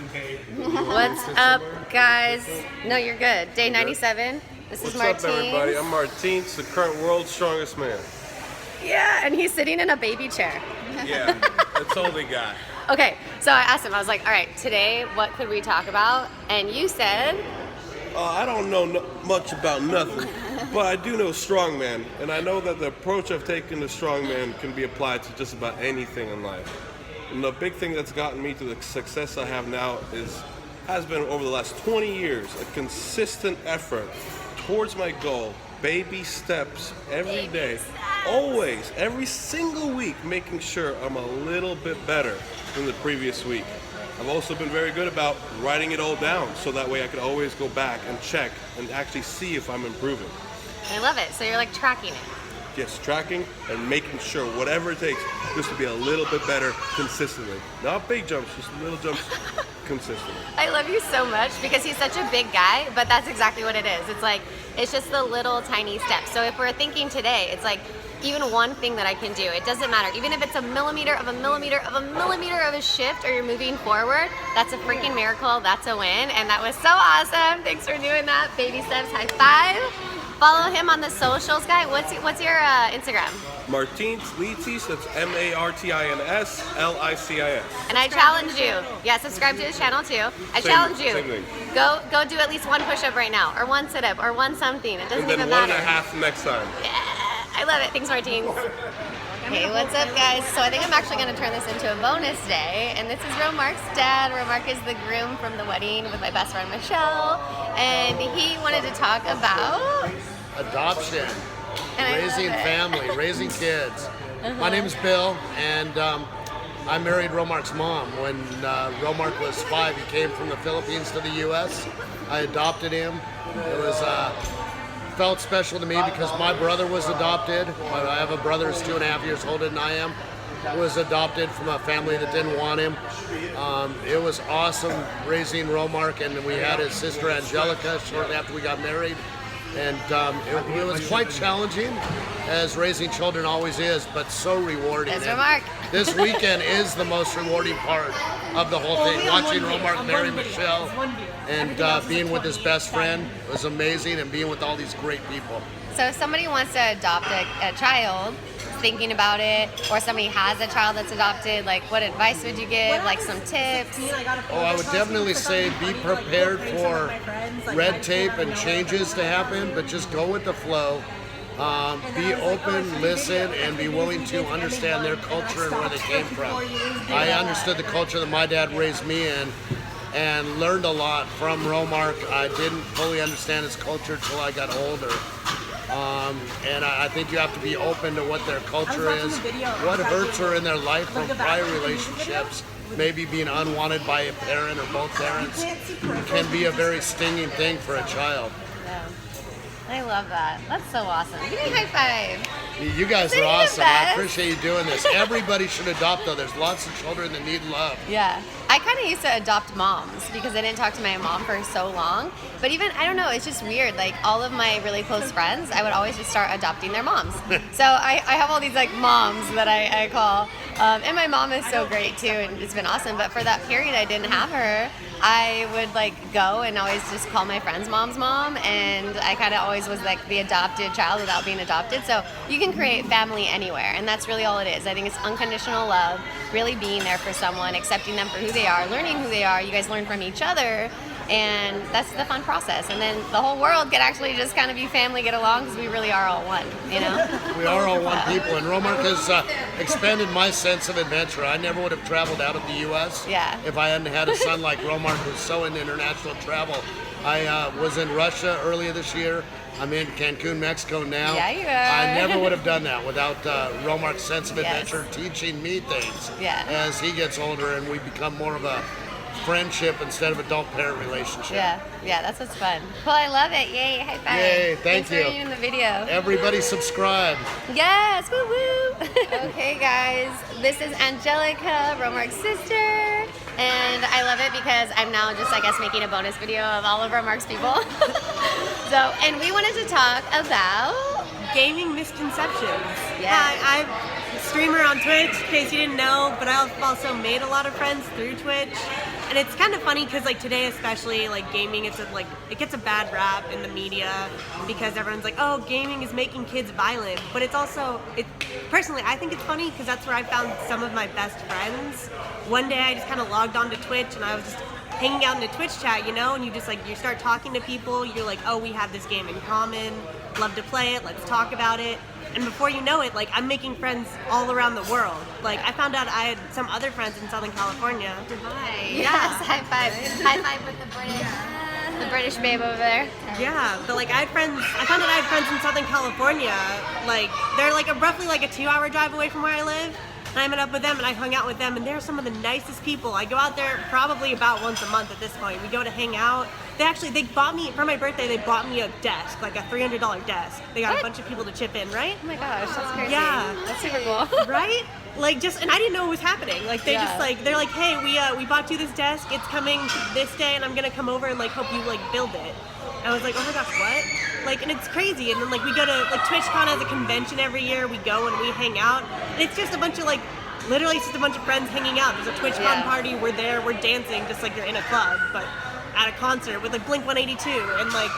What's up, guys? No, you're good. Day 97. This is Martine. What's up, everybody? I'm Martine, the current world's strongest man. Yeah, and he's sitting in a baby chair. Yeah, that's all they got. Okay, so I asked him, I was like, all right, today, what could we talk about? And you said... I don't know much about nothing, but I do know strongman, and I know that the approach I've taken to strongman can be applied to just about anything in life. And the big thing that's gotten me to the success I have now has been over the last 20 years, a consistent effort towards my goal, baby steps every day, always, every single week, making sure I'm a little bit better than the previous week. I've also been very good about writing it all down, so that way I can always go back and check and actually see if I'm improving. I love it. So you're like tracking it. Yes, tracking and making sure whatever it takes just to be a little bit better consistently. Not big jumps, just little jumps consistently. I love you so much because he's such a big guy, but that's exactly what it is. It's like, it's just the little tiny steps. So if we're thinking today, it's like, even one thing that I can do, it doesn't matter. Even if it's a millimeter of a millimeter of a millimeter of a shift or you're moving forward, that's a freaking miracle, that's a win. And that was so awesome. Thanks for doing that. Baby steps, high five. Follow him on the socials, guy. What's your Instagram? Martins Licis, that's MartinsLicis. And I challenge you, yeah, subscribe to his channel too. I challenge you, go do at least one push-up right now, or one sit-up, or one something. It doesn't even matter. And then 1.5 next time. Yeah. I love it. Thanks, Martine. Hey, what's up, guys? So I think I'm actually going to turn this into a bonus day, and this is Romark's dad. Romark is the groom from the wedding with my best friend Michelle, and he wanted to talk about adoption, and raising family, raising kids. My name is Bill, and I married Romark's mom. When Romark was 5, he came from the Philippines to the U.S. I adopted him. It was felt special to me because my brother was adopted. I have a brother who's 2.5 years older than I am, who was adopted from a family that didn't want him. It was awesome raising Romark, and we had his sister Angelica shortly after we got married. And it was quite challenging, as raising children always is, but so rewarding. That's Romark. This weekend is the most rewarding part of the whole thing. Watching Romark marry Michelle and being with his best friend was amazing, and being with all these great people. So if somebody wants to adopt a child, thinking about it, or somebody has a child that's adopted, like what advice would you give, like some tips? Oh, I would definitely say be prepared for red tape and changes to happen, but just go with the flow. Be open, listen, and be willing to understand their culture and where they came from. I understood the culture that my dad raised me in, and learned a lot from Romark. I didn't fully understand his culture until I got older. And I think you have to be open to what their culture is, what hurts are in their life from prior relationships. Maybe being unwanted by a parent or both parents can be a very stinging thing for a child. Yeah. I love that. That's so awesome. Give me a high five. You guys are awesome. I appreciate you doing this. Everybody should adopt, though. There's lots of children that need love. Yeah. I kind of used to adopt moms because I didn't talk to my mom for so long. But even, I don't know, it's just weird. Like, all of my really close friends, I would always just start adopting their moms. So I have all these, like, moms that I call. And my mom is so great, too, and it's been awesome. But for that period I didn't have her, I would, like, go and always just call my friend's mom's mom. And I kind of always was, like, the adopted child without being adopted. So you can create family anywhere, and that's really all it is. I think it's unconditional love, really being there for someone, accepting them for who they are, learning who they are. You guys learn from each other, and that's the fun process. And then the whole world can actually just kind of be family, get along, because we really are all one, you know? We are all one people, and Romark has expanded my sense of adventure. I never would have traveled out of the U.S. If I hadn't had a son like Romark, who's so into international travel. I was in Russia earlier this year. I'm in Cancun, Mexico now. Yeah, you are. I never would have done that without Romark's sense of adventure teaching me things as he gets older, and we become more of a friendship instead of adult-parent relationship. Yeah, that's what's fun. Cool, I love it. Yay, high five. Yay, thank you. Thanks for being in the video. Everybody subscribe. Yes, woo woo. Okay, guys, this is Angelica, Romark's sister. And I love it because I'm now just, I guess, making a bonus video of all of Romark's people. And we wanted to talk about gaming misconceptions. Yeah. I'm a streamer on Twitch, in case you didn't know, but I've also made a lot of friends through Twitch. And it's kind of funny because like today especially, like gaming, it gets a bad rap in the media because everyone's like, oh, gaming is making kids violent. But it's also, personally, I think it's funny because that's where I found some of my best friends. One day I just kind of logged onto Twitch and I was just hanging out in a Twitch chat, you know, and you just like, you start talking to people, you're like, oh, we have this game in common, love to play it, let's talk about it. And before you know it, like, I'm making friends all around the world. Like, I found out I had some other friends in Southern California. Hi. Yeah. Yes, high five. High five with the British babe over there. Yeah, but like I found out I had friends in Southern California. Like, they're like roughly like a 2-hour drive away from where I live. And I met up with them and I hung out with them, and they're some of the nicest people. I go out there probably about once a month at this point. We go to hang out. They bought me, for my birthday, they bought me a desk, like a $300 desk. They got What? a bunch of people to chip in, right? Oh my gosh, that's crazy. Yeah. That's super cool. Right? Like, just, and I didn't know what was happening. Like, they just like, they're like, hey, we bought you this desk. It's coming this day, and I'm gonna come over and like help you like build it. And I was like, oh my gosh, what? Like, and it's crazy. And then like we go to, like, TwitchCon has a convention every year. We go and we hang out. And it's just a bunch of like, literally it's just a bunch of friends hanging out. There's a TwitchCon party. We're there. We're dancing just like you're in a club, but at a concert with like Blink 182 and like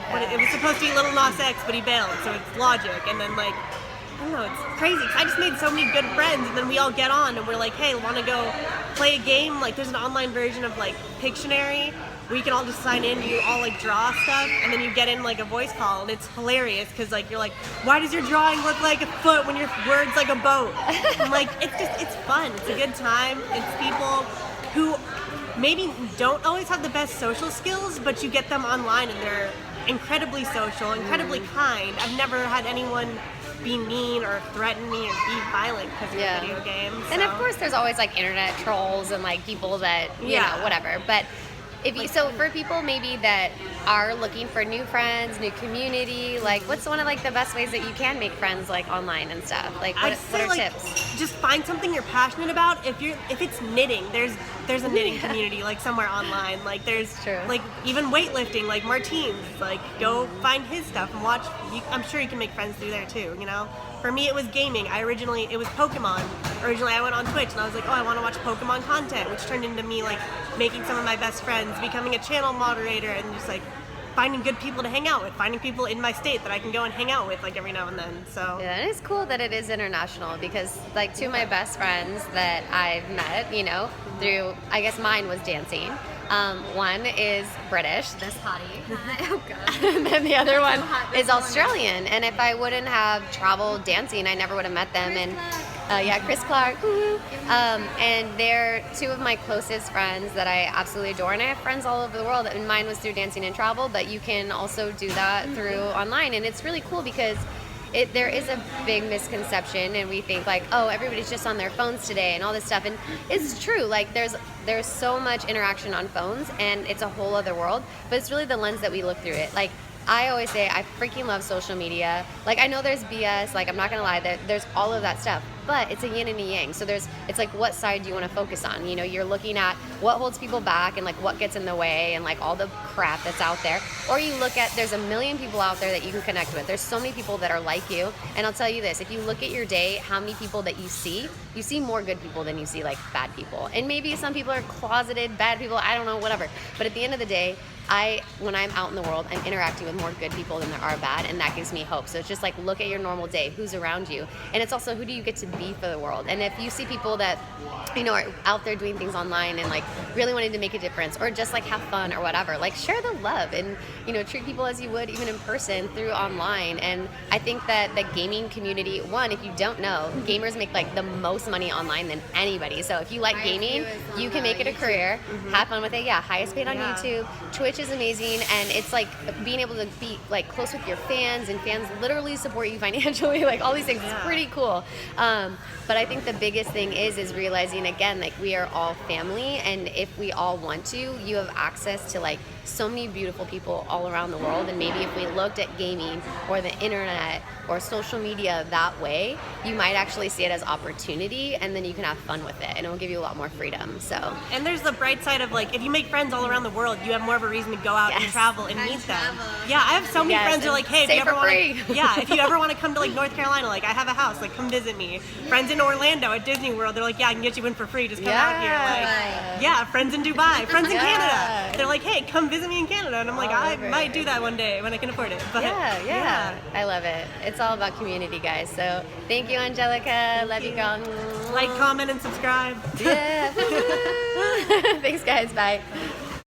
what, it was supposed to be Little Nas X, but he bailed, so it's Logic. And then like, I don't know, it's crazy. I just made so many good friends, and then we all get on and we're like, hey, want to go play a game? Like, there's an online version of like Pictionary where you can all just sign in, you all like draw stuff, and then you get in like a voice call, and it's hilarious because like you're like, why does your drawing look like a foot when your word's like a boat? And like, it's fun. It's a good time. It's people who maybe don't always have the best social skills, but you get them online and they're incredibly social, incredibly kind. I've never had anyone be mean or threaten me or be violent because of video games. And of course there's always like internet trolls and like people that, you know, whatever. But if you, so for people maybe that are looking for new friends, new community, like what's one of like the best ways that you can make friends like online and stuff? Like what are like, tips? Just find something you're passionate about. If it's knitting, there's a knitting community like somewhere online. Like there's like even weightlifting, like Martine's. Like go find his stuff and watch. I'm sure you can make friends through there too. You know. For me, it was gaming. It was Pokemon. Originally, I went on Twitch and I was like, oh, I want to watch Pokemon content, which turned into me like making some of my best friends, becoming a channel moderator, and just like finding good people to hang out with, finding people in my state that I can go and hang out with like every now and then. So yeah, and it's cool that it is international because like two of my best friends that I've met, you know, through, I guess mine was dancing. One is British, this hottie. Oh god. And then the other one is Australian. And if I wouldn't have traveled dancing, I never would have met them. And Chris Clark. Woo-hoo. And they're two of my closest friends that I absolutely adore. And I have friends all over the world. And mine was through dancing and travel, but you can also do that through online. And it's really cool because there is a big misconception, and we think like, oh, everybody's just on their phones today and all this stuff, and it's true. Like there's so much interaction on phones, and it's a whole other world. But it's really the lens that we look through it. Like I always say, I freaking love social media. Like I know there's BS. Like I'm not gonna lie, there's all of that stuff. But it's a yin and a yang. So it's like, what side do you want to focus on? You know, you're looking at what holds people back and like what gets in the way and like all the crap that's out there. Or you look at, there's a million people out there that you can connect with. There's so many people that are like you. And I'll tell you this, if you look at your day, how many people that you see more good people than you see like bad people. And maybe some people are closeted bad people, I don't know, whatever. But at the end of the day, when I'm out in the world, I'm interacting with more good people than there are bad, and that gives me hope. So it's just like, look at your normal day, who's around you, and it's also who do you get to be for the world. And if you see people that, you know, are out there doing things online and like really wanting to make a difference, or just like have fun or whatever, like share the love and, you know, treat people as you would even in person through online. And I think that the gaming community, one, if you don't know, gamers make like the most money online than anybody. So if you like gaming, you can make it a career, have fun with it. Yeah, highest paid on YouTube. Twitch is amazing, and it's like being able to be like close with your fans, and fans literally support you financially, like all these things. It's pretty cool. But I think the biggest thing is realizing again, like we are all family, and if we all want to, you have access to like so many beautiful people all around the world. And maybe if we looked at gaming or the internet or social media that way, you might actually see it as opportunity, and then you can have fun with it, and it will give you a lot more freedom. So, and there's the bright side of like, if you make friends all around the world, you have more of a reason and to go out and Yes. travel and And meet them. travel. Yeah, I have so many Yes, friends who are and like, hey, if stay you ever for want free. to, yeah, if you ever want to come to like North Carolina, like I have a house, like come visit me. Friends in Orlando at Disney World, they're like, yeah, I can get you in for free, just come out here. Like, yeah, friends in Dubai, friends in Yeah. Canada. They're like, hey, come visit me in Canada, and I'm like, All I over. might do that one day when I can afford it. But Yeah. I love it. It's all about community, guys. So thank you, Angelica. Love you, girl. Like, comment, and subscribe. Yeah. Thanks, guys. Bye.